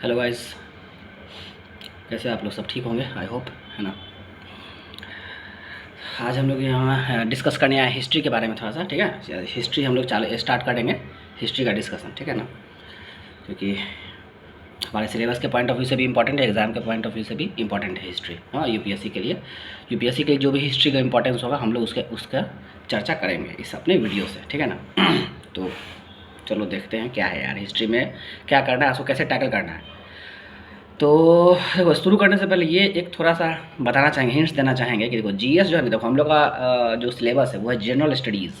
Hello guys, कैसे आप लोग? सब ठीक होंगे आई होप, है ना। आज हम लोग यहाँ डिस्कस करने आए हिस्ट्री के बारे में थोड़ा सा, ठीक है। हिस्ट्री हम लोग स्टार्ट करेंगे, हिस्ट्री का डिस्कशन, ठीक है ना। क्योंकि हमारे सिलेबस के पॉइंट ऑफ व्यू से भी इम्पॉर्टेंट है, एग्ज़ाम के पॉइंट ऑफ व्यू से भी इम्पॉर्टेंट है हिस्ट्री। हाँ, यूपीएससी के लिए, यूपीएससी के लिए जो भी हिस्ट्री का इंपॉर्टेंस होगा हम लोग उसका चर्चा करेंगे इस अपने वीडियो से, ठीक है ना। तो चलो देखते हैं क्या है यार, हिस्ट्री में क्या करना है, उसको कैसे टैकल करना है। तो देखो, शुरू करने से पहले ये एक थोड़ा सा बताना चाहेंगे, हिंट्स देना चाहेंगे कि देखो जीएस जो है ना, देखो हम लोग का जो सिलेबस है वो है जनरल स्टडीज़।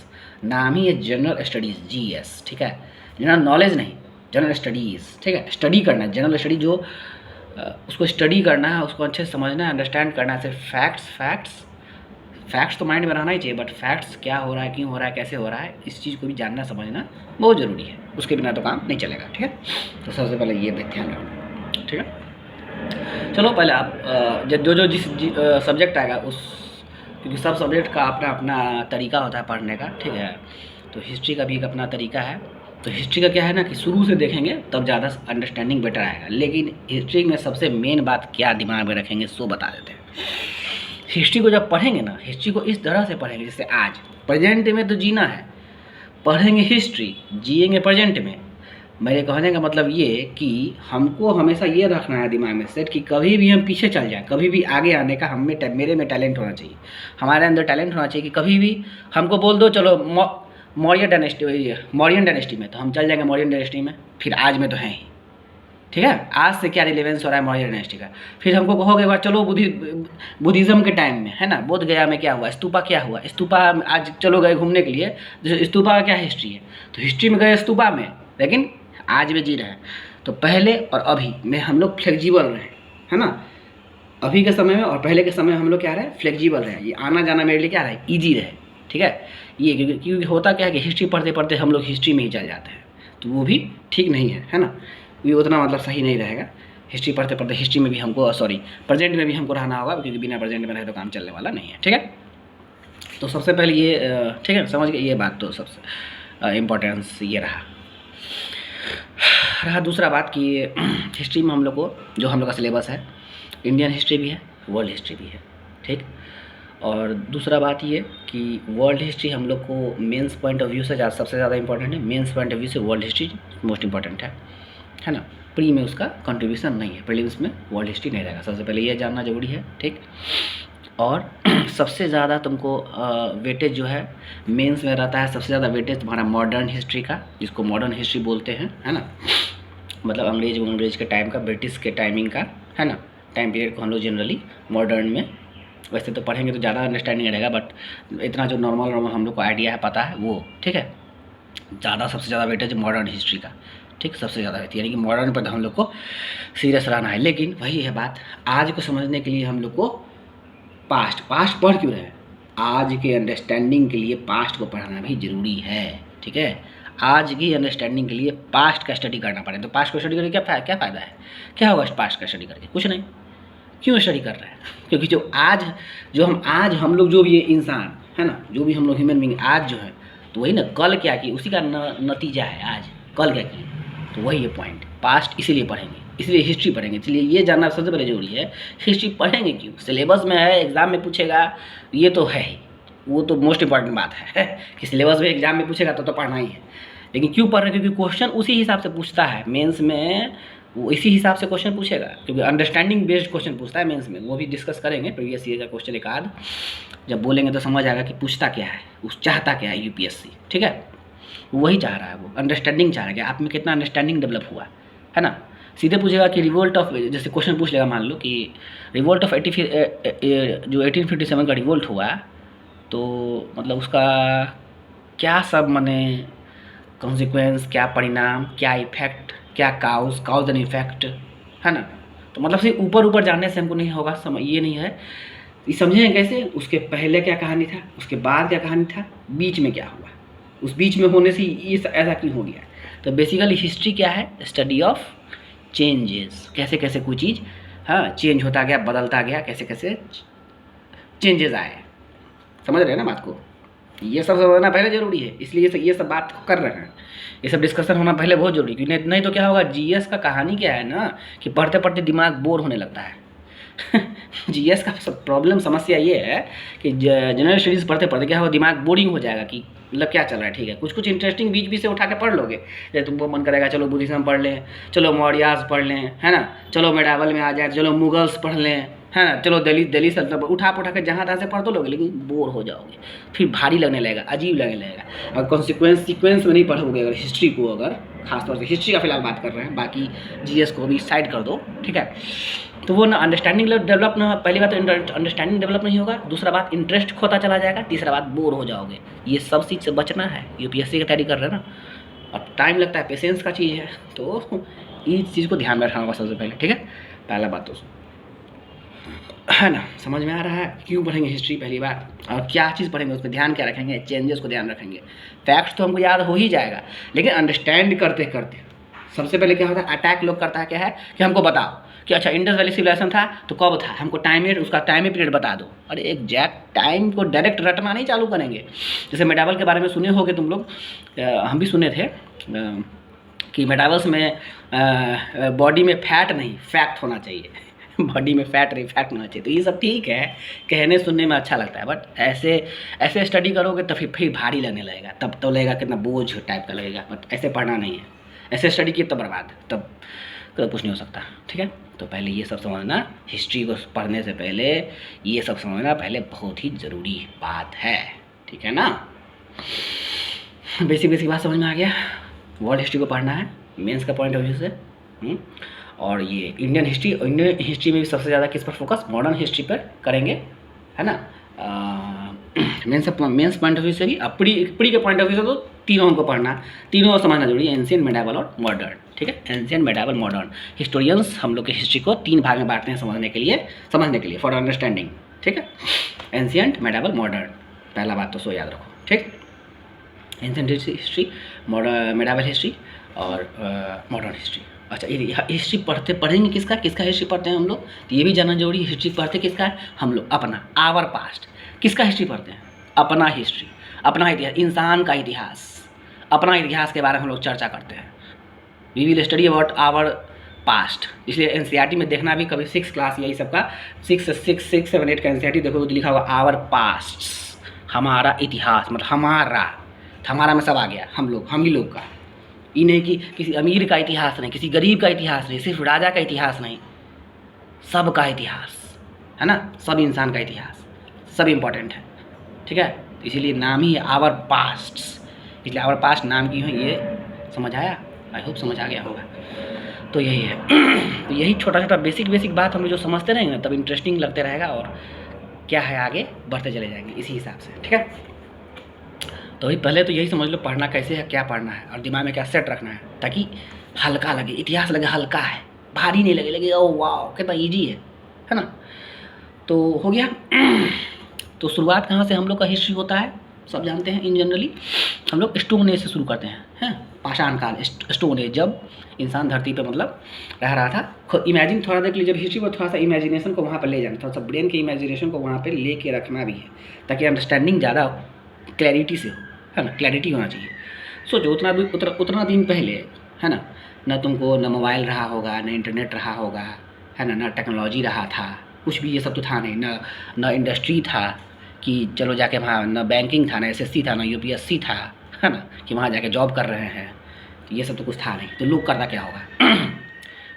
नाम ही है जनरल स्टडीज़, जीएस, ठीक है। जनरल नॉलेज नहीं, जनरल स्टडीज़, ठीक है। स्टडी करना है, जनरल स्टडी जो उसको स्टडी करना है, उसको अच्छे से समझना है, अंडरस्टैंड करना है। सिर्फ फैक्ट्स तो माइंड में रहना ही चाहिए, बट फैक्ट्स क्या हो रहा है, क्यों हो रहा है, कैसे हो रहा है, इस चीज़ को भी जानना समझना बहुत ज़रूरी है। उसके बिना तो काम नहीं चलेगा, ठीक है। तो सबसे पहले ये ध्यान रखना, ठीक है। चलो पहले आप जो जिस सब्जेक्ट आएगा उस, क्योंकि सब सब्जेक्ट का अपना अपना तरीका होता है पढ़ने का, ठीक है। तो हिस्ट्री का भी एक अपना तरीका है। तो हिस्ट्री का क्या है ना कि शुरू से देखेंगे तब ज़्यादा अंडरस्टैंडिंग बेटर आएगा। लेकिन हिस्ट्री में सबसे मेन बात क्या दिमाग में रखेंगे सो बता देते हैं। हिस्ट्री को जब पढ़ेंगे ना, हिस्ट्री को इस तरह से पढ़ेंगे जैसे आज प्रेजेंट में तो जीना है, पढ़ेंगे हिस्ट्री, जिएंगे प्रेजेंट में। मेरे कहने का मतलब ये कि हमको हमेशा ये रखना है दिमाग में सेट कि कभी भी हम पीछे चल जाएं, कभी भी आगे आने का मेरे में टैलेंट होना चाहिए, हमारे अंदर टैलेंट होना चाहिए कि कभी भी हमको बोल दो चलो मौर्यन डायनेस्टी में, तो हम चल जाएंगे मौर्यन डायनेस्टी में। फिर आज में तो हैं ही, ठीक है। आज से क्या रिलेवेंस हो रहा है मौर्य डायनेस्टी का। फिर हमको कहोगे एक बार चलो बुद्धिज़्म के टाइम में, है ना, बोध गया में क्या हुआ, स्तूपा क्या हुआ, स्तूपा आज चलो गए घूमने के लिए, जैसे स्तूपा का क्या हिस्ट्री है, तो हिस्ट्री में गए स्तूपा में, लेकिन आज में जी रहे हैं। तो पहले और अभी में हम लोग फ्लेक्जिबल रहे, है ना। अभी के समय में और पहले के समय में हम लोग क्या रहे, फ्लेक्जिबल रहे। ये आना जाना मेरे लिए क्या रहे, ईजी रहे, ठीक है। ये क्योंकि होता क्या है कि हिस्ट्री पढ़ते पढ़ते हम लोग हिस्ट्री में ही चल जाते हैं, तो वो भी ठीक नहीं है ना। ये उतना मतलब सही नहीं रहेगा। हिस्ट्री पढ़ते पढ़ते हिस्ट्री में भी हमको प्रेजेंट में भी हमको रहना होगा, क्योंकि बिना प्रेजेंट में रहे तो काम चलने वाला नहीं है, ठीक है। तो सबसे पहले ये ठीक है, समझ गए ये बात। तो सबसे इम्पोर्टेंस ये रहा दूसरा बात कि हिस्ट्री में हम लोग को जो हम लोग का सिलेबस है, इंडियन हिस्ट्री भी है, वर्ल्ड हिस्ट्री भी है, ठीक। और दूसरा बात ये कि वर्ल्ड हिस्ट्री हम लोग को मेंस पॉइंट ऑफ व्यू से सबसे ज़्यादा इंपॉर्टेंट है। मेंस पॉइंट ऑफ व्यू से वर्ल्ड हिस्ट्री मोस्ट इंपॉर्टेंट है ना। प्री में उसका कंट्रीब्यूशन नहीं है, प्रीलिम्स में वर्ल्ड हिस्ट्री नहीं रहेगा। सबसे पहले ये जानना जरूरी है, ठीक। और सबसे ज़्यादा तुमको वेटेज जो है मेंस में रहता है, सबसे ज़्यादा वेटेज तुम्हारा मॉडर्न हिस्ट्री का, जिसको मॉडर्न हिस्ट्री बोलते हैं, है ना। मतलब अंग्रेज के टाइम का, ब्रिटिश के टाइमिंग का, है ना, टाइम पीरियड को हम लोग जनरली मॉडर्न में, वैसे तो पढ़ेंगे तो ज़्यादा अंडरस्टैंडिंग रहेगा, बट इतना जो नॉर्मल हम लोग को आइडिया है, पता है वो, ठीक है। सबसे ज़्यादा वेटेज मॉडर्न हिस्ट्री का, ठीक, सबसे ज़्यादा रहती है, यानी कि मॉडर्न पर हम लोग को सीरियस रहना है। लेकिन वही है बात, आज को समझने के लिए हम लोग को पास्ट पढ़ क्यों रहे हैं, आज के अंडरस्टैंडिंग के लिए पास्ट को पढ़ना भी ज़रूरी है, ठीक है। आज की अंडरस्टैंडिंग के लिए पास्ट का स्टडी करना पड़े। तो पास्ट को स्टडी करके क्या फ़ायदा है, क्या होगा पास्ट का स्टडी करके, कुछ नहीं। क्यों स्टडी कर रहे हैं, क्योंकि आज हम लोग जो भी ये इंसान है ना, जो भी हम लोग ह्यूमन बीइंग आज जो है, तो वही ना कल क्या किए उसी का नतीजा है आज, कल क्या किए। तो वही है पॉइंट, पास्ट इसीलिए पढ़ेंगे, इसलिए हिस्ट्री पढ़ेंगे। इसलिए ये जानना सबसे पहले जरूरी है, हिस्ट्री पढ़ेंगे क्यों, सिलेबस में है, एग्जाम में पूछेगा, ये तो है ही, वो तो मोस्ट इंपॉर्टेंट बात है कि सिलेबस में एग्जाम में पूछेगा तो पढ़ना ही है। लेकिन क्यों पढ़ रहे हैं, क्योंकि क्वेश्चन उसी हिसाब से पूछता है मेंस में, वो इसी हिसाब से क्वेश्चन पूछेगा, क्योंकि अंडरस्टैंडिंग बेस्ड क्वेश्चन पूछता है मेंस में। वो भी डिस्कस करेंगे प्रीवियस ईयर का क्वेश्चन एक आध, जब बोलेंगे तो समझ आएगा कि पूछता क्या है, उस चाहता क्या है यूपीएससी, ठीक है। वही चाह रहा है, वो अंडरस्टैंडिंग चाह रहा है कि आप में कितना अंडरस्टैंडिंग डेवलप हुआ है ना। सीधे पूछेगा कि रिवोल्ट ऑफ, जैसे क्वेश्चन पूछ लेगा, मान लो कि रिवोल्ट ऑफ जो 1857 का रिवोल्ट हुआ, तो मतलब उसका क्या सब माने कॉन्सिक्वेंस, क्या परिणाम, क्या इफेक्ट, क्या काउज एंड इफेक्ट, है ना। तो मतलब सिर्फ ऊपर जानने से हमको नहीं होगा, ये नहीं है। ये समझें कैसे, उसके पहले क्या कहानी था, उसके बाद क्या कहानी था, बीच में क्या हुआ, उस बीच में होने से ये ऐसा क्यों हो गया। तो बेसिकली हिस्ट्री क्या है, स्टडी ऑफ चेंजेस, कैसे कैसे कोई चीज़ हाँ चेंज होता गया, बदलता गया, कैसे कैसे चेंजेस आए। समझ रहे हैं ना बात को। ये सब समझना पहले ज़रूरी है, इसलिए ये सब बात कर रहे हैं। ये सब डिस्कशन होना पहले बहुत ज़रूरी है, क्योंकि नहीं तो क्या होगा, जीएस का कहानी क्या है ना कि पढ़ते पढ़ते दिमाग बोर होने लगता है। जीएस का सब प्रॉब्लम समस्या ये है कि जनरल स्टडीज़ पढ़ते पढ़ते क्या होगा, दिमाग बोरिंग हो जाएगा कि मतलब क्या चल रहा है। ठीक है, कुछ कुछ इंटरेस्टिंग बीच बीच से उठा के पढ़ लोगे, जैसे तुमको मन करेगा चलो बुद्धिज्म पढ़ लें, चलो मौर्यास पढ़ लें, है ना, चलो मेडावल में आ जाए, चलो मुगल्स पढ़ लें, है ना, चलो दिल्ली सल्तनत उठा के जहाँ तहाँ से पढ़ तो लोगे, लेकिन बोर हो जाओगे, फिर भारी लगने लगेगा, अजीब लगने लगेगा। अगर कॉन्सिक्वेंस सीक्वेंस में नहीं पढ़ोगे, अगर हिस्ट्री को, अगर खासतौर से हिस्ट्री का फिलहाल बात कर रहे हैं, बाकी जीएस को भी साइड कर दो, ठीक है, तो वो ना अंडरस्टैंडिंग डेवलप ना, पहली बात तो अंडरस्टैंडिंग डेवलप नहीं होगा, दूसरा बात इंटरेस्ट खोता चला जाएगा, तीसरा बात बोर हो जाओगे। ये सब चीज़ से बचना है, यूपीएससी की तैयारी कर रहे हैं ना, अब टाइम लगता है, पेशेंस का चीज़ है, तो इस चीज़ को ध्यान में रखना होगा सबसे पहले, ठीक है। पहला बात तो है ना, समझ में आ रहा है क्यों पढ़ेंगे हिस्ट्री पहली बार, और क्या चीज़ पढ़ेंगे, उस पर ध्यान क्या रखेंगे, चेंजेस को ध्यान रखेंगे। फैक्ट्स तो हमको याद हो ही जाएगा, लेकिन अंडरस्टैंड करते करते सबसे पहले क्या होता है, अटैक लोग करता है क्या है कि हमको बताओ कि अच्छा इंडस वैली सिविलाइजेशन था तो कब था, हमको टाइम उसका टाइम पीरियड बता दो। अरे एग्जैक्ट टाइम को डायरेक्ट रटना नहीं चालू करेंगे। जैसे मेडावल के बारे में सुने होगे तुम लोग, हम भी सुने थे कि मेडावल्स में बॉडी में फैट नहीं फैक्ट होना चाहिए। बॉडी में फैट नहीं फैक्ट होना चाहिए। तो ये सब ठीक है, कहने सुनने में अच्छा लगता है, बट ऐसे स्टडी करोगे तो फिर भारी लगने लगेगा, तब तो लगेगा कितना बोझ टाइप का लगेगा, बट ऐसे पढ़ना नहीं है। ऐसे स्टडी किए तब बर्बाद, तब कुछ नहीं हो सकता, ठीक है। तो पहले ये सब समझना, हिस्ट्री को पढ़ने से पहले ये सब समझना पहले बहुत ही ज़रूरी बात है, ठीक है ना। बेसिक बात समझ में आ गया। वर्ल्ड हिस्ट्री को पढ़ना है मेंस का पॉइंट ऑफ व्यू से। और ये इंडियन हिस्ट्री में भी सबसे ज़्यादा किस पर फोकस, मॉडर्न हिस्ट्री पर करेंगे, है ना। मेंस पॉइंट ऑफ व्यू से भी, प्री के पॉइंट ऑफ व्यू से तो तीनों को पढ़ना, तीनों को समझना जरूरी है, एंशिएंट, मेडावल और मॉडर्न, ठीक है। Ancient, medieval, modern. हिस्टोरियंस हम लोग के हिस्ट्री को 3 भाग में बांटते हैं समझने के लिए फॉर अंडरस्टैंडिंग, ठीक है। एंशिएंट, मेडावल, मॉडर्न, पहला बात तो सो याद रखो, ठीक। एंशिएंट हिस्ट्री, मेडावल हिस्ट्री और मॉडर्न हिस्ट्री। अच्छा, ये हिस्ट्री पढ़ेंगे किसका हिस्ट्री पढ़ते हैं हम लोग, तो ये भी जानना जरूरी है। हिस्ट्री पढ़ते किसका है हम लोग, अपना, आवर पास्ट। किसका हिस्ट्री पढ़ते हैं, अपना हिस्ट्री, अपना इतिहास, इंसान का इतिहास, अपना इतिहास के बारे में हम लोग चर्चा करते हैं। We will study about our past. इसलिए एनसीईआरटी में देखना भी कभी 6 क्लास यही सबका 6, 7, 8 का एनसीईआरटी देखो तो लिखा होगा आवर पास्ट, हमारा इतिहास, मतलब हमारा में सब आ गया, हम ही लोग का। ये नहीं कि किसी अमीर का इतिहास नहीं, किसी गरीब का इतिहास नहीं, सिर्फ राजा का इतिहास नहीं, सब का इतिहास, है ना, सब इंसान का इतिहास, सब इम्पोर्टेंट है, ठीक है। इसीलिए नाम ही है आवर पास्ट, इसलिए आवर पास्ट नाम की है। ये समझ आया, आई होप समझ आ गया होगा। तो यही है। तो यही छोटा बेसिक बात हम जो समझते रहेंगे ना, तब इंटरेस्टिंग लगते रहेगा, और क्या है आगे बढ़ते चले जाएंगे इसी हिसाब से, ठीक है। तो भाई पहले तो यही समझ लो पढ़ना कैसे है, क्या पढ़ना है, और दिमाग में क्या सेट रखना है, ताकि हल्का लगे, इतिहास लगे हल्का है, भारी नहीं लगे ओ वाह कितना ईजी है ना। तो हो गया। तो शुरुआत कहाँ से हम लोग का हिस्ट्री होता है, सब जानते हैं। इन जनरली हम लोग स्टोन एज से शुरू करते हैं, पाषाण काल, स्टोन एज, जब इंसान धरती पर मतलब रह रहा था। इमेजिन थोड़ा देख लीजिए, जब हिस्ट्री में थोड़ा सा इमेजिनेशन को वहाँ पर ले जाना, थोड़ा सा ब्रेन के इमेजिनेशन को वहाँ पर ले के रखना भी है, ताकि अंडरस्टैंडिंग ज़्यादा क्लैरिटी से हो, है ना, क्लैरिटी होना चाहिए। सोचो उतना दिन पहले, है ना, न तुमको न मोबाइल रहा होगा, न इंटरनेट रहा होगा, है ना, न टेक्नोलॉजी रहा था, कुछ भी ये सब तो था नहीं, न इंडस्ट्री था कि चलो जाके वहाँ, न बैंकिंग था, न एसएससी था, न यूपीएससी था, है ना, कि वहाँ जाके जॉब कर रहे हैं, तो ये सब तो कुछ था नहीं। तो लोग करता क्या होगा,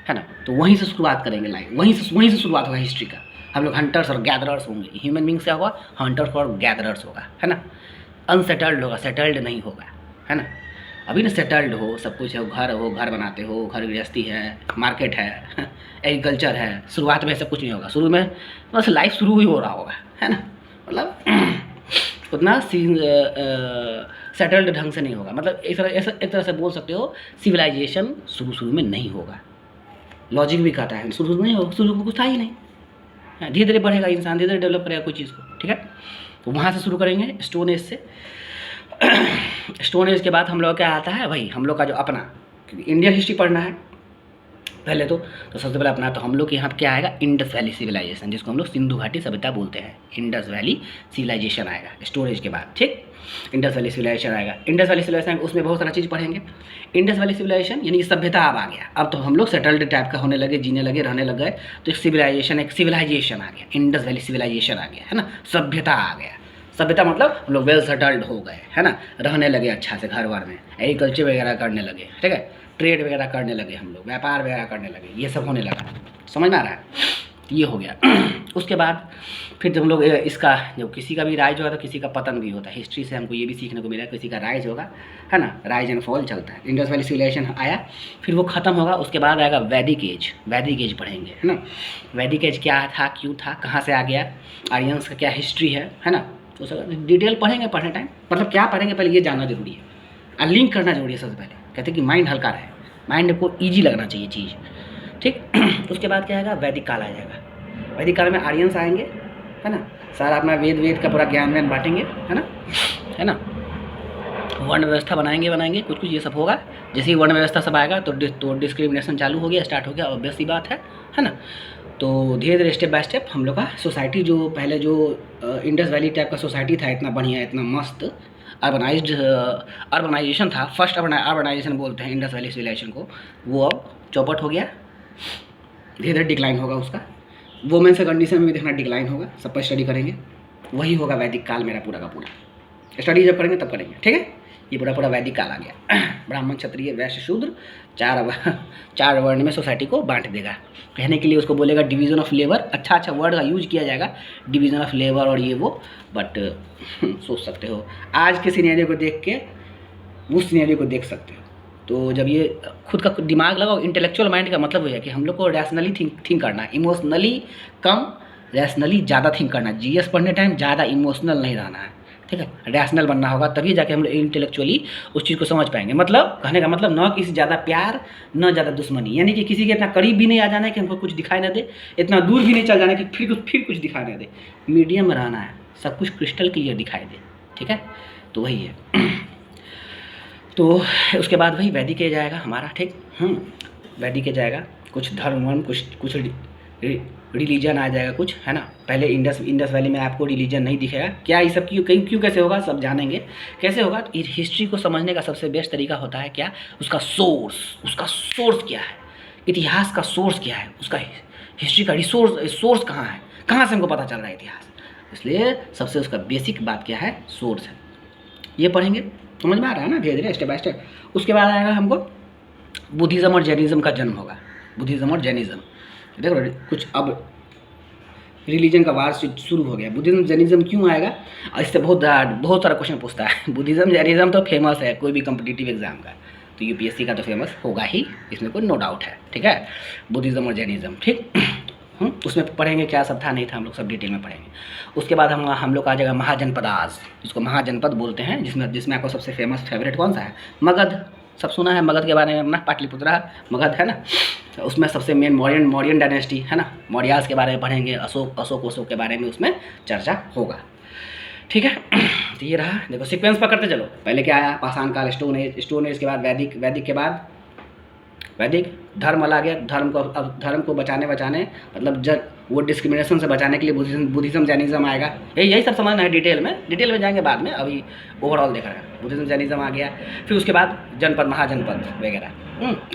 है ना। तो वहीं से शुरुआत करेंगे लाइफ, वहीं से शुरुआत होगा हिस्ट्री का। हम लोग हंटर्स और गैदरर्स होंगे, ह्यूमन बींग्स क्या होगा, हंटर्स और गैदरर्स होगा, है ना। अनसेटल्ड होगा, सेटल्ड नहीं होगा, है ना। अभी ना सेटल्ड हो, सब कुछ है, घर बनाते हो, घर गृहस्थी है, मार्केट है, एग्रीकल्चर है, शुरुआत में सब कुछ नहीं होगा। शुरू में बस लाइफ शुरू ही हो रहा होगा, है ना, मतलब उतना सेटल्ड ढंग से नहीं होगा। मतलब एक तरह से बोल सकते हो, सिविलाइजेशन शुरू में नहीं होगा। लॉजिक भी कहता है शुरू में नहीं होगा, शुरू में कुछ था ही नहीं, धीरे धीरे बढ़ेगा इंसान, धीरे धीरे डेवलप करेगा कोई चीज़ को, ठीक है। तो वहाँ से शुरू करेंगे स्टोन एज से। स्टोन एज के बाद हम लोग क्या आता है भाई, हम लोग का जो अपना इंडियन हिस्ट्री पढ़ना है, पहले तो सबसे पहले अपना तो हम लोग के यहाँ पे क्या आएगा, इंडस वैली सिविलाइजेशन, जिसको हम लोग सिंधु घाटी सभ्यता बोलते हैं। इंडस वैली सिविलाइजेशन आएगा स्टोरेज के बाद, ठीक। इंडस वैली सिविलाइजेशन आएगा। इंडस वैली सिविलाइजेशन उसमें बहुत सारा चीज़ पढ़ेंगे। इंडस वैली सिविलाइजेशन यानी सभ्यता अब आ गया, अब तो हम लोग सेटल्ड टाइप का होने लगे, जीने लगे, रहने लग गए, तो एक सिविलाइजेशन आ गया, इंडस वैली सिविलाइजेशन आ गया, है ना, सभ्यता आ गया। सभ्यता मतलब हम लोग वेल सेटल्ड हो गए, है ना, रहने लगे अच्छा से घर वर में, एग्रीकल्चर वगैरह करने लगे, ठीक है, ट्रेड वगैरह करने लगे, हम लोग व्यापार वगैरह करने लगे, ये सब होने लगा। समझ में आ रहा है, ये हो गया। उसके बाद फिर जब हम लोग इसका जो किसी का भी राइज होगा तो किसी का पतन भी होता है। हिस्ट्री से हमको ये भी सीखने को मिला, किसी का राइज होगा, है ना, राइज एंड फॉल चलता है। इंडस वैली सिविलाइजेशन आया, फिर वो ख़त्म होगा, उसके बाद आएगा वैदिक एज। वैदिक एज पढ़ेंगे, है ना, वैदिक एज क्या था, क्यों था, कहाँ से आ गया, आर्यंस का क्या हिस्ट्री है ना, तो सब डिटेल पढ़ेंगे पढ़ने टाइम। मतलब क्या पढ़ेंगे, पहले ये जानना जरूरी है और लिंक करना जरूरी है। सबसे पहले कहते हैं कि माइंड हल्का रहे, माइंड को ईजी लगना चाहिए चीज़, ठीक। उसके बाद क्या आएगा, वैदिक काल आ जाएगा। वैदिक काल में आर्यंस आएंगे, है ना, सारा अपना वेद का पूरा ज्ञान व्यान बांटेंगे, है ना, वर्ण व्यवस्था बनाएंगे कुछ ये सब होगा। जैसे ही वर्ण व्यवस्था सब आएगा तो डिस्क्रिमिनेशन चालू हो गया, स्टार्ट हो गया, ऑब्वियस सी बात है ना। तो धीरे धीरे स्टेप बाय स्टेप हम लोग का सोसाइटी, जो पहले जो इंडस वैली टाइप का सोसाइटी था, इतना बढ़िया, इतना मस्त अर्बनाइजेशन था, फर्स्ट अर्बनाइजेशन बोलते हैं इंडस वैली सिविलाइजेशन को, वो अब चौपट हो गया, धीरे धीरे डिक्लाइन होगा उसका। वुमेन से कंडीशन में भी देखना डिक्लाइन होगा, सब पर स्टडी करेंगे, वही होगा वैदिक काल मेरा पूरा का पूरा। स्टडी जब करेंगे तब करेंगे, ठीक है। ये पूरा वैदिक काल आ गया। ब्राह्मण क्षत्रिय वैश्य शूद्र चार वर्ण में सोसाइटी को बांट देगा। कहने के लिए उसको बोलेगा डिवीज़न ऑफ लेबर, अच्छा वर्ड का यूज किया जाएगा, डिवीज़न ऑफ लेबर और ये वो, बट सोच सकते हो आज के सिनेरियो को देख के उस सिनेरियो को देख सकते हो। तो जब ये खुद का दिमाग लगाओ, इंटेलेक्चुअल माइंड का मतलब ये है कि हम लोग को रैशनली थिंक करना है, इमोशनली कम, रैशनली ज़्यादा थिंक करना है। जीएस पढ़ने टाइम ज़्यादा इमोशनल नहीं रहना है, ठीक है, रैशनल बनना होगा, तभी जाके हम लोग इंटेलेक्चुअली उस चीज़ को समझ पाएंगे। मतलब कहने का मतलब न किसी ज़्यादा प्यार, न ज़्यादा दुश्मनी, यानी कि किसी के इतना करीब भी नहीं आ जाना है कि हमको कुछ दिखाई ना दे, इतना दूर भी नहीं चल जाना कि फिर कुछ दिखाई ना दे, मीडियम में रहना है, सब कुछ क्रिस्टल क्लियर दिखाई दे, ठीक है। तो वही है। तो उसके बाद वही वैदिक एज आएगा हमारा, ठीक। वैदिक एज आएगा, कुछ धर्म वर्म, कुछ रिलीजन आ जाएगा कुछ, है ना। पहले इंडस वैली में आपको रिलीजन नहीं दिखेगा, क्या ये सब क्यों कैसे होगा, सब जानेंगे कैसे होगा। तो हिस्ट्री को समझने का सबसे बेस्ट तरीका होता है क्या, उसका सोर्स क्या है, इतिहास का सोर्स क्या है, उसका हिस्ट्री का सोर्स कहाँ है, कहाँ से हमको पता चल रहा है इतिहास। इसलिए सबसे उसका बेसिक बात क्या है, सोर्स है। ये पढ़ेंगे, समझ में आ रहा है ना, धीरे धीरे स्टेप बाय स्टेप। उसके बाद आएगा हमको बुद्धिज़्म और जैनिज़्म का जन्म होगा। बुद्धिज़्म और जैनिज़्म, देखो कुछ अब रिलीजन का वार शुरू हो गया। बुद्धिज़्म जैनिज़्म क्यों आएगा, इससे बहुत सारा क्वेश्चन पूछता है। बुद्धिज़्म जैनिज़्म तो फेमस है कोई भी कम्पिटिटिव एग्जाम का, तो यूपीएससी का तो फेमस होगा ही, इसमें कोई नो डाउट है, ठीक है। बुद्धिज़्म और जैनिज़्म, ठीक। उसमें पढ़ेंगे क्या सब था नहीं था, हम लोग सब डिटेल में पढ़ेंगे। उसके बाद हम लोग आ जाएगा महाजनपदास, जिसको महाजनपद बोलते हैं, जिसमें आपको सबसे फेमस फेवरेट कौन सा है, मगध। सब सुना है मगध के बारे में अपना, पाटलिपुत्रा मगध, है ना। तो उसमें सबसे मेन मौर्यन डायनेस्टी, है ना, मौर्यास के बारे में पढ़ेंगे, अशोक के बारे में उसमें चर्चा होगा, ठीक है। तो ये रहा, देखो सीक्वेंस पकड़ते चलो। पहले क्या आया, पाषाण काल, स्टोन एज के बाद वैदिक के बाद वैदिक धर्म आ गया। धर्म को बचाने मतलब जब वो डिस्क्रिमिनेशन से बचाने के लिए बुद्धिज़्म जैनिज़्म आएगा। यही सब समझना है, डिटेल में जाएंगे बाद में, अभी ओवरऑल देख रहे हैं। बुद्धिज़्म जैनिज़्म आ गया, फिर उसके बाद जनपद महाजनपद वगैरह।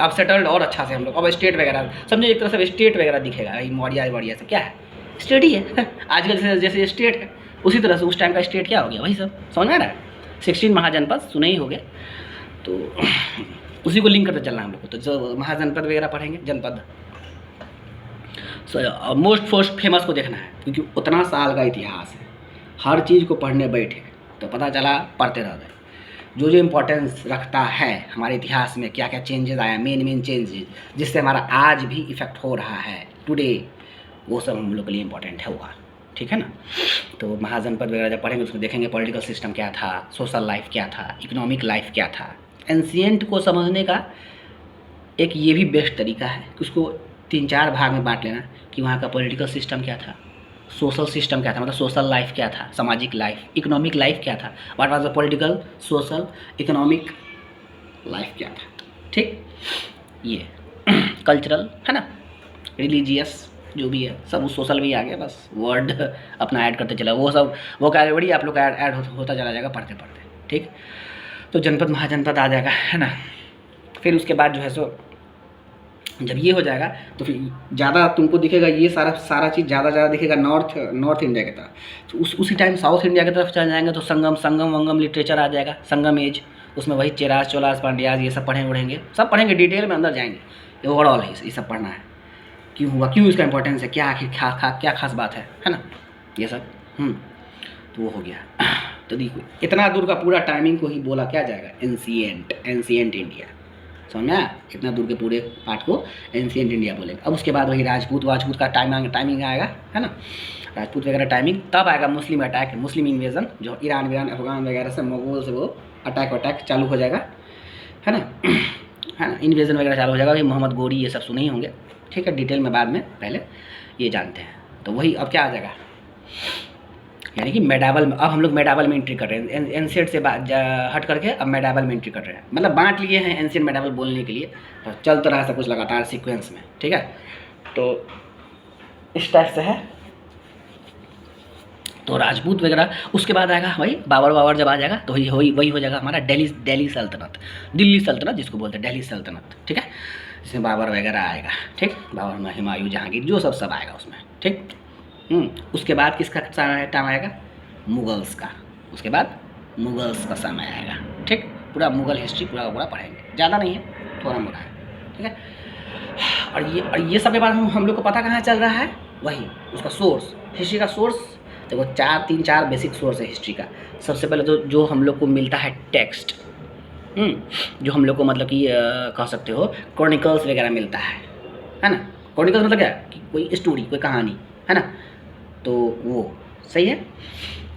अब सेटल्ड और अच्छा से हम लोग, अब स्टेट वगैरह समझो, एक तरह से स्टेट वगैरह दिखेगा। मौर्या से क्या है, स्टेट ही है। आजकल जैसे स्टेट है उसी तरह से उस टाइम का स्टेट क्या हो गया, वही सब समझ में आ रहा है। 16 महाजनपद सुने ही हो गए, तो उसी को लिंक करते चलना हम लोग को। तो जो महाजनपद वगैरह पढ़ेंगे, जनपद मोस्ट फेमस को देखना है, क्योंकि उतना साल का इतिहास है। हर चीज़ को पढ़ने बैठे तो पता चला, पढ़ते रह गए। जो इम्पोर्टेंस रखता है हमारे इतिहास में, क्या क्या चेंजेस आया, मेन चेंजेस जिससे हमारा आज भी इफ़ेक्ट हो रहा है टुडे, वो सब हम लोग के लिए इम्पोर्टेंट है होगा, ठीक है ना। तो महाजनपद वगैरह जब पढ़ेंगे उसमें देखेंगे पॉलिटिकल सिस्टम क्या था, सोशल लाइफ क्या था, इकोनॉमिक लाइफ क्या था। एंशिएंट को समझने का एक ये भी बेस्ट तरीका है कि उसको 3-4 भाग में बांट लेना, कि वहाँ का पॉलिटिकल सिस्टम क्या था, सोशल सिस्टम क्या था, मतलब सोशल लाइफ क्या था, सामाजिक लाइफ, इकोनॉमिक लाइफ क्या था, what was the political social economic life क्या था, ठीक। ये कल्चरल, है ना, रिलीजियस, जो भी है सब उस सोशल में ही आ गया, बस वर्ड अपना ऐड करते चला, वो सब वो कैटेगरी आप लोग का ऐड होता चला जाएगा पढ़ते पढ़ते, ठीक। तो जनपद महाजनपद आ जाएगा, है ना। फिर उसके बाद जो है सो जब ये हो जाएगा तो फिर ज़्यादा तुमको दिखेगा, ये सारा चीज़ ज़्यादा दिखेगा नॉर्थ इंडिया की तरफ। तो उसी टाइम साउथ इंडिया की तरफ चल जाएंगे तो संगम वंगम लिटरेचर आ जाएगा, संगम एज, उसमें वही चेरास चोलास पांड्यास ये सब पढ़ेंगे, सब पढ़ेंगे, डिटेल में अंदर जाएंगे। ये ओवरऑल है, ये सब पढ़ना है, क्यों हुआ, क्यों इसका इंपॉर्टेंस है, क्या आखिर क्या खास बात है ना, ये सब। तो वो हो गया। तो देखो इतना दूर का पूरा टाइमिंग को ही बोला क्या जाएगा, एंशिएंट इंडिया, समझ में आया? इतना दूर के पूरे पार्ट को एंशिएंट इंडिया बोलेंगे। अब उसके बाद वही राजपूत का टाइमिंग आएगा, है ना, राजपूत वगैरह टाइमिंग। तब आएगा मुस्लिम अटैक, मुस्लिम इन्वेजन, जो ईरान अफगान वगैरह से मुगल से वो अटैक चालू हो जाएगा, है ना, इन्वेजन वगैरह चालू हो जाएगा। मोहम्मद गोरी ये सब सुने ही होंगे, ठीक है, डिटेल में बाद में, पहले ये जानते हैं। तो वही अब क्या आ जाएगा, यानी कि मेडावल में, अब हम लोग मेडावल में एंट्री कर रहे हैं, एंशिएंट से हट करके अब मेडावल में एंट्री कर रहे हैं, मतलब बांट लिए हैं एंशिएंट मेडावल बोलने के लिए, तो चलता रहा सब कुछ लगातार सीक्वेंस में, ठीक है। तो इस टाइप से है। तो राजपूत वगैरह उसके बाद आएगा भाई बाबर जब आ जाएगा तो वही हो जाएगा हमारा दिल्ली सल्तनत जिसको बोलते हैं दिल्ली सल्तनत, ठीक है। इसमें बाबर वगैरह आएगा, ठीक, बाबर, हुमायूं, जहांगीर, जो सब आएगा उसमें, ठीक। उसके बाद किसका टाइम आएगा, मुगल्स का, उसके बाद मुगल्स का समय आएगा, ठीक। पूरा मुगल हिस्ट्री पूरा पढ़ेंगे, ज़्यादा नहीं है, थोड़ा मोड़ा है, ठीक है। और ये सब के बारे में हम लोग को पता कहाँ चल रहा है, वही उसका सोर्स, हिस्ट्री का सोर्स। देखो 3-4 बेसिक सोर्स है हिस्ट्री का। सबसे पहले तो जो हम लोग को मिलता है टेक्स्ट, जो हम लोग को मतलब कि कह सकते हो क्रॉनिकल्स वगैरह मिलता है ना। क्रॉनिकल्स मतलब क्या, कि कोई स्टोरी, कोई कहानी, है ना, तो वो सही है।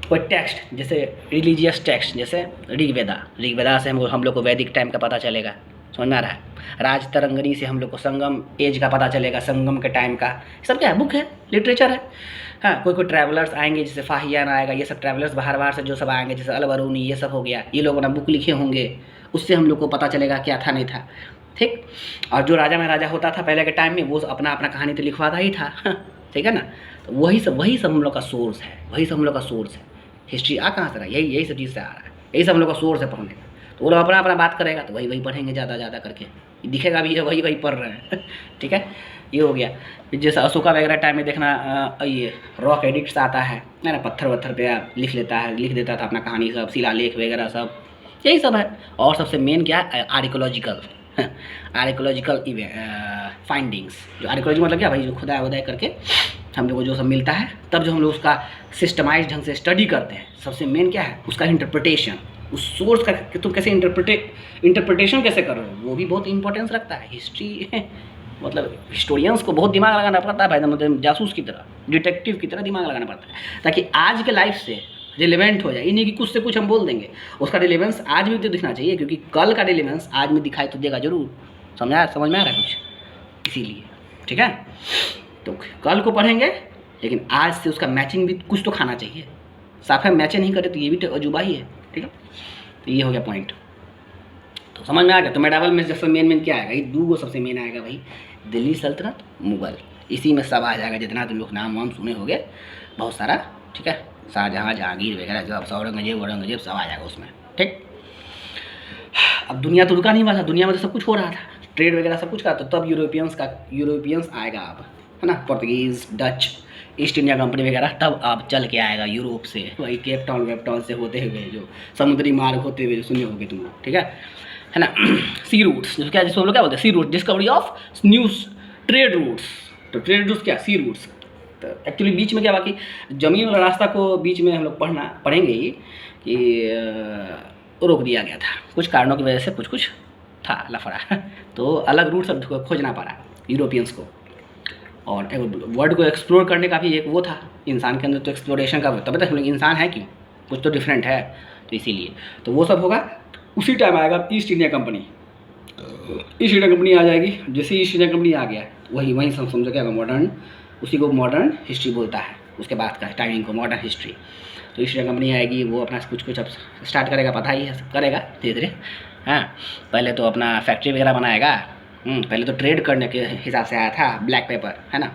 कोई टेक्स्ट, जैसे रिलीजियस टेक्स्ट, जैसे ऋग्वेदा से हम लोग को वैदिक टाइम का पता चलेगा, समझ में आ रहा है। राजतरंगिणी से हम लोग को संगम एज का पता चलेगा, संगम के टाइम का। सब क्या है, बुक है, लिटरेचर है। हाँ, कोई ट्रैवलर्स आएंगे, जैसे फाहियान आएगा, ये सब ट्रैवलर्स बाहर से जो सब आएंगे, जैसे अलबरूनी, ये सब हो गया, ये लोगों ने बुक लिखे होंगे, उससे हम लोग को पता चलेगा क्या था नहीं था, ठीक। और जो राजा महाराजा होता था पहले के टाइम में, वो अपना कहानी तो लिखवाता ही था, ठीक है ना। तो वही सब हम लोग का सोर्स है, हिस्ट्री आ कहाँ से रहा है, यही सब चीज़ से आ रहा है, यही सब हम लोग का सोर्स है पढ़ने का। तो वो लोग अपना बात करेगा तो वही पढ़ेंगे ज़्यादा करके, दिखेगा भी है वही पढ़ रहे हैं, ठीक है। ये हो गया। फिर जैसे अशोका वगैरह टाइम में देखना, ये रॉक एडिक्ट्स आता है ना, पत्थर वत्थर पे लिख देता था अपना कहानी, सब शिलालेख वगैरह सब, यही सब है। और सबसे मेन क्या है, आर्कियोलॉजिकल फाइंडिंग्स। जो आर्कियोलॉजी मतलब क्या भाई, जो खुदाई वुदाई करके हम लोग को जो सब मिलता है, तब जो हम लोग उसका सिस्टमाइज ढंग से स्टडी करते हैं, सबसे मेन क्या है, उसका इंटरप्रिटेशन, उस सोर्स का कि तुम कैसे इंटरप्रिटेशन कैसे कर रहे हो, वो भी बहुत इंपॉर्टेंस रखता है। हिस्ट्री मतलब हिस्टोरियंस को बहुत दिमाग लगाना पड़ता है भाई, मतलब जासूस की तरह, डिटेक्टिव की तरह दिमाग लगाना पड़ता है, ताकि आज के लाइफ से रिलेवेंट हो जाए। इन्हीं की कुछ से कुछ हम बोल देंगे, उसका रिलेवेंस आज भी तो दिखना चाहिए, क्योंकि कल का रिलेवेंस आज में दिखाई तो देगा जरूर। समझ में आ रहा है कुछ, इसीलिए, ठीक है। तो कल को पढ़ेंगे, लेकिन आज से उसका मैचिंग भी कुछ तो खाना चाहिए। साफ है, मैच नहीं करे तो ये भी तो अजूबा ही है, ठीक है। तो ये हो गया पॉइंट, तो समझ में आ गया। तो मेडावल में सबसे मेन क्या आएगा, ये दो सबसे मेन आएगा भाई, दिल्ली सल्तनत, मुगल, इसी में सब आ जाएगा, जितना तुम लोग नाम वाम सुने होंगे बहुत सारा, ठीक है। शाहजहाँ, जहांगीर वगैरह जो औरंगजेब सब आ जाएगा उसमें, ठीक। अब दुनिया तो रुका नहीं हुआ था, दुनिया में तो सब कुछ हो रहा था, ट्रेड वगैरह सब कुछ का, तो तब यूरोपियंस आएगा अब, है ना, Portuguese, Dutch, east India company वगैरह, तब अब चल के आएगा यूरोप से, वही केप टाउन से होते हुए, जो समुद्री मार्ग होते हुए सुने होंगे तुम लोग, ठीक है ना। सी रूट्स, जिसको हम लोग क्या बोलते हैं, sea route, discovery of news, trade routes. तो ट्रेड रूट्स क्या, सी रूट्स। तो एक्चुअली बीच में क्या, बाकी जमीन और रास्ता को बीच में हम लोग पढ़ेंगे ही कि रोक दिया गया था कुछ कारणों की वजह से, कुछ था लफड़ा, तो अलग रूट सब खोजना पड़ा यूरोपियंस को। और वर्ल्ड को एक्सप्लोर करने का भी एक वो था इंसान के अंदर, तो एक्सप्लोरेशन का तब तक हम लोग इंसान है क्यों, कुछ तो डिफरेंट है, तो इसीलिए तो वो सब होगा। उसी टाइम आएगा ईस्ट इंडिया कंपनी आ जाएगी। जैसे ईस्ट इंडिया कंपनी आ गया, वही समझो क्या मॉडर्न, उसी को मॉडर्न हिस्ट्री बोलता है, उसके बाद का टाइमिंग को मॉडर्न हिस्ट्री। तो ईस्ट इंडिया कंपनी आएगी, वो अपना कुछ अब स्टार्ट करेगा, पता ही है, करेगा धीरे धीरे। हाँ, पहले तो अपना फैक्ट्री वगैरह बनाएगा, पहले तो ट्रेड करने के हिसाब से आया था ब्लैक पेपर, है ना,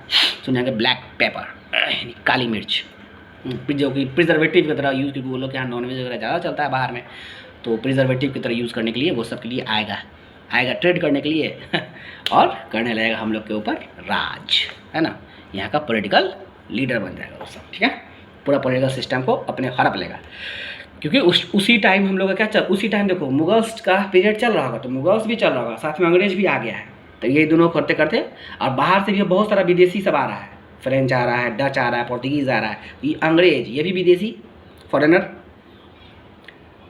सुनेंगे ब्लैक पेपर यानी काली मिर्च, जो कि प्रिजर्वेटिव की तरह यूज़, क्योंकि वो लोग के यहाँ नॉनवेज वगैरह ज़्यादा चलता है बाहर में, तो प्रिजर्वेटिव की तरह यूज़ करने के लिए वो सब के लिए आएगा ट्रेड करने के लिए और करने लगेगा हम लोग के ऊपर राज, है ना, यहाँ का पॉलिटिकल लीडर बन जाएगा वो सब, ठीक है, पूरा पॉलिटिकल सिस्टम को अपने हड़प लेगा। क्योंकि उसी टाइम हम लोग का उसी टाइम देखो मुगल्स का पीरियड चल रहा होगा, तो मुगल्स भी चल रहा होगा, साथ में अंग्रेज भी आ गया है, तो ये दोनों करते करते, और बाहर से भी बहुत सारा विदेशी सब आ रहा है, फ्रेंच आ रहा है, डच आ रहा है, पोर्तुगीज़ आ रहा है, ये अंग्रेज, ये भी विदेशी फॉरेनर,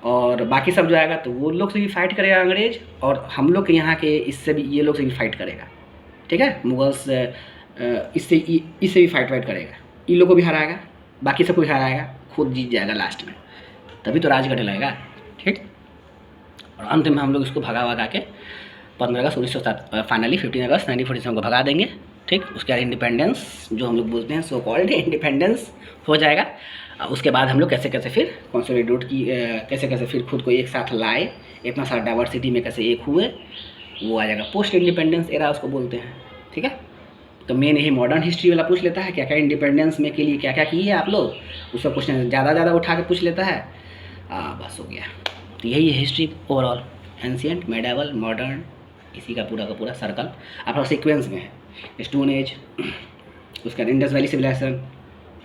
और बाकी सब जो आएगा तो वो लोग से भी फाइट करेगा अंग्रेज, और हम लोग के यहाँ के इससे भी ये लोग से भी फाइट करेगा, ठीक है, मुगल्स इससे भी फाइट करेगा, इन लोग को भी हराएगा, बाकी सबको भी हराएगा, खुद जीत जाएगा लास्ट में, तभी तो राज करने लगेगा, ठीक। और अंत में हम लोग इसको भगा के 15 अगस्त 1907 फाइनली 15 अगस्त 1947 को भगा देंगे, ठीक। उसके बाद इंडिपेंडेंस जो हम लोग बोलते हैं सो कॉल्ड इंडिपेंडेंस हो जाएगा। उसके बाद हम लोग कैसे कैसे फिर कंसोलिडेट की कैसे कैसे फिर खुद को एक साथ लाए, इतना सारा डाइवर्सिटी में कैसे एक हुए, वो आ जाएगा पोस्ट इंडिपेंडेंस एरा उसको बोलते हैं, ठीक है। तो मेन यही मॉडर्न हिस्ट्री वाला पूछ लेता है क्या क्या इंडिपेंडेंस में के लिए क्या क्या किए आप लोग, उसका क्वेश्चन ज़्यादा उठा के पूछ लेता है, बस हो गया। तो यही है history overall, ancient, medieval, modern, इसी का पूरा सर्कल अपना सीक्वेंस में है। स्टोन एज, उसके बाद इंडस वैली सिविलाइजेशन,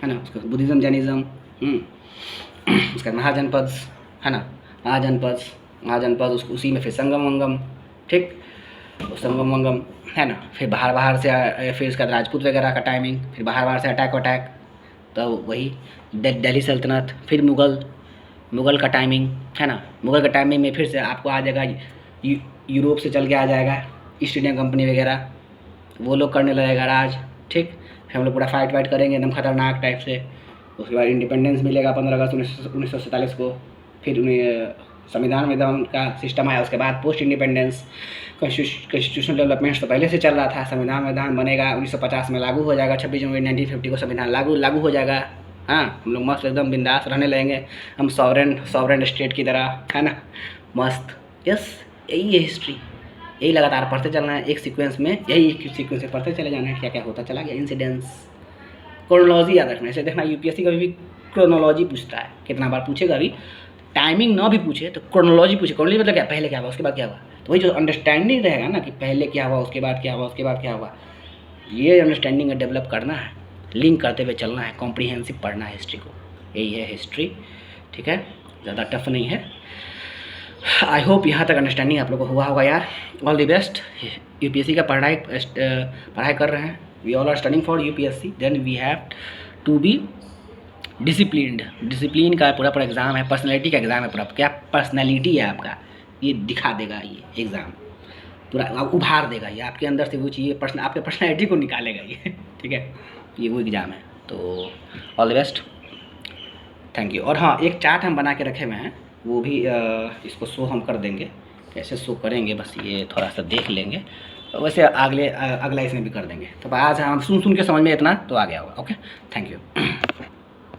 है ना, उसका बुद्धिज़्म, जैनिज़्म, उसका महाजनपद, है ना, महाजनपद उसी में फिर संगम वंगम, ठीक, संगम वंगम, है ना, फिर बाहर से फिर उसका राजपूत वगैरह का टाइमिंग, फिर बाहर से अटैक, तो वही दिल्ली सल्तनत, फिर मुग़ल का टाइमिंग, है ना, मुग़ल का टाइमिंग में फिर से आपको आ जाएगा यूरोप से चल के आ जाएगा ईस्ट इंडिया कंपनी वगैरह, वो लोग करने लगेगा राज, ठीक। फिर हम लोग पूरा फाइट करेंगे एकदम खतरनाक टाइप से। उसके बाद इंडिपेंडेंस मिलेगा 15 अगस्त 1947 को, फिर संविधान का सिस्टम आया, उसके बाद पोस्ट इंडिपेंडेंस कॉन्स्टिट्यूशनल डेवलपमेंट्स तो पहले से चल रहा था, संविधान बनेगा 1950 में लागू हो जाएगा, 26 जनवरी 1950 को संविधान लागू हो जाएगा। हाँ, हम लोग मस्त एकदम बिंदास रहने लगेंगे, हम सॉवरेन स्टेट की तरह, है ना, मस्त। यस, यही है हिस्ट्री, यही लगातार पढ़ते चलना है एक सीक्वेंस में, यही सीक्वेंस से पढ़ते चले जाना है, क्या क्या होता चला गया, इंसिडेंट्स, क्रोनोलॉजी याद रखना है। ऐसे देखना यूपीएससी कभी भी क्रोनोलॉजी पूछता है, कितना बार पूछेगा अभी, टाइमिंग ना भी पूछे तो क्रोनोलॉजी पूछे। क्रोनोलॉजी मतलब क्या, पहले क्या हुआ उसके बाद क्या हुआ, तो वही जो अंडरस्टैंडिंग रहेगा ना कि पहले क्या हुआ उसके बाद क्या हुआ उसके बाद क्या हुआ, ये अंडरस्टैंडिंग डेवलप करना है, लिंक करते हुए चलना है, कॉम्प्रिहेंसिव पढ़ना है हिस्ट्री को, यही है हिस्ट्री, ठीक है, ज़्यादा टफ नहीं है। आई होप यहाँ तक अंडरस्टैंडिंग आप लोग को हुआ होगा यार। All the best. यूपीएससी का पढ़ाई कर रहे हैं, we all are studying for UPSC, then we have to be discipline का पूरा एग्ज़ाम है, पर्सनैलिटी का एग्ज़ाम है पूरा, क्या पर्सनैलिटी है आपका ये दिखा देगा, ये एग्ज़ाम पूरा उभार देगा, ये आपके अंदर से वो चीज़ आपके पर्सनैलिटी को निकालेगा ये ठीक है, ये वो एग्ज़ाम है। तो all the best, thank you. और हाँ, एक चार्ट हम बना के रखे हुए हैं, वो भी इसको शो हम कर देंगे, कैसे शो करेंगे बस ये थोड़ा सा देख लेंगे, वैसे अगला इसमें भी कर देंगे। तो आज हम सुन के समझ में इतना तो आ गया होगा। Okay, thank you.